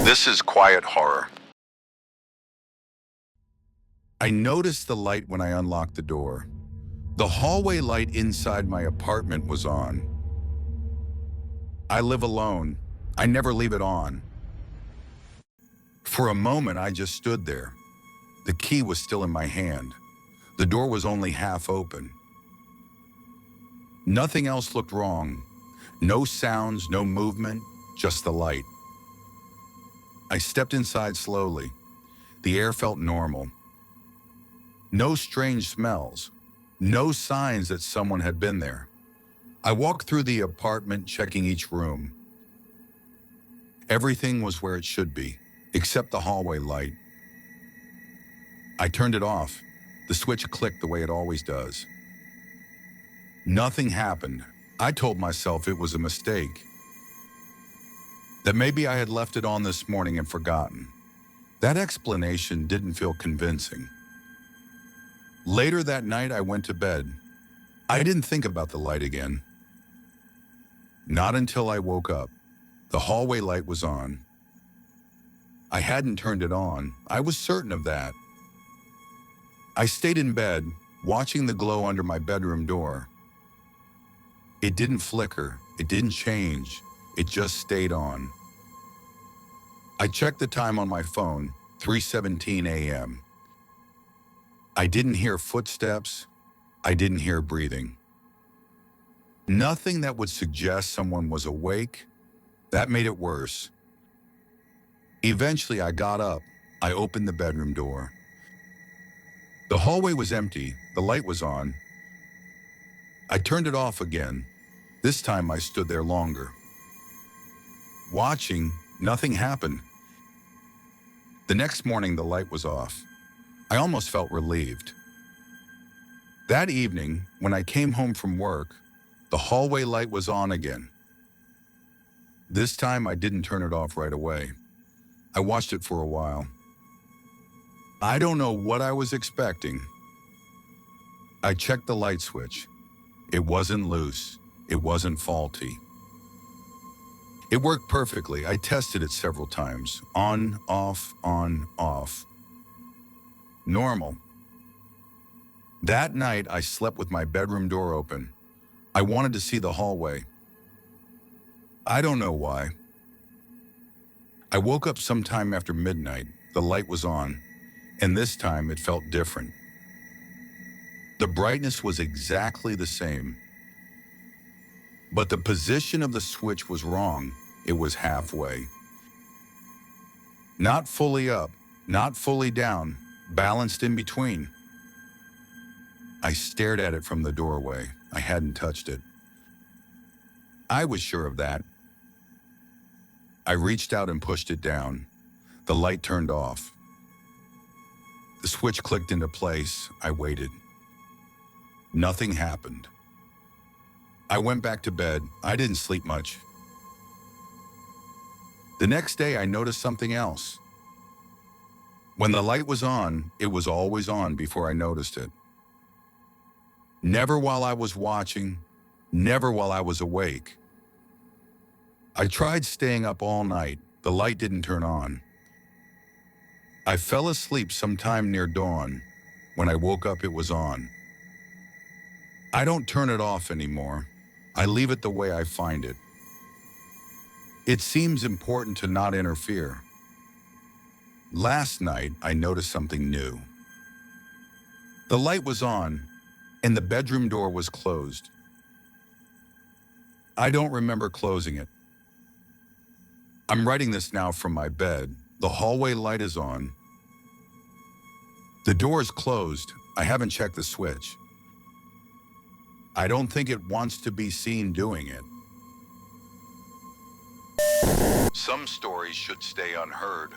This is quiet horror. I noticed the light when I unlocked the door. The hallway light inside my apartment was on. I live alone. I never leave it on. For a moment, I just stood there. The key was still in my hand. The door was only half open. Nothing else looked wrong. No sounds, no movement, just the light. I stepped inside slowly. The air felt normal. No strange smells. No signs that someone had been there. I walked through the apartment, checking each room. Everything was where it should be, except the hallway light. I turned it off. The switch clicked the way it always does. Nothing happened. I told myself it was a mistake. That maybe I had left it on this morning and forgotten. That explanation didn't feel convincing. Later that night, I went to bed. I didn't think about the light again. Not until I woke up. The hallway light was on. I hadn't turned it on. I was certain of that. I stayed in bed, watching the glow under my bedroom door. It didn't flicker. It didn't change. It just stayed on. I checked the time on my phone, 3:17 a.m. I didn't hear footsteps. I didn't hear breathing. Nothing that would suggest someone was awake. That made it worse. Eventually, I got up. I opened the bedroom door. The hallway was empty. The light was on. I turned it off again. This time, I stood there longer. Watching, nothing happened. The next morning, the light was off. I almost felt relieved. That evening, when I came home from work, the hallway light was on again. This time, I didn't turn it off right away. I watched it for a while. I don't know what I was expecting. I checked the light switch. It wasn't loose. It wasn't faulty. It worked perfectly. I tested it several times. On, off, on, off. Normal. That night, I slept with my bedroom door open. I wanted to see the hallway. I don't know why. I woke up sometime after midnight. The light was on, and this time it felt different. The brightness was exactly the same. But the position of the switch was wrong. It was halfway. Not fully up, not fully down, balanced in between. I stared at it from the doorway. I hadn't touched it. I was sure of that. I reached out and pushed it down. The light turned off. The switch clicked into place. I waited. Nothing happened. I went back to bed. I didn't sleep much. The next day, I noticed something else. When the light was on, it was always on before I noticed it. Never while I was watching, never while I was awake. I tried staying up all night. The light didn't turn on. I fell asleep sometime near dawn. When I woke up, it was on. I don't turn it off anymore. I leave it the way I find it. It seems important to not interfere. Last night, I noticed something new. The light was on, and the bedroom door was closed. I don't remember closing it. I'm writing this now from my bed. The hallway light is on. The door is closed. I haven't checked the switch. I don't think it wants to be seen doing it. Some stories should stay unheard.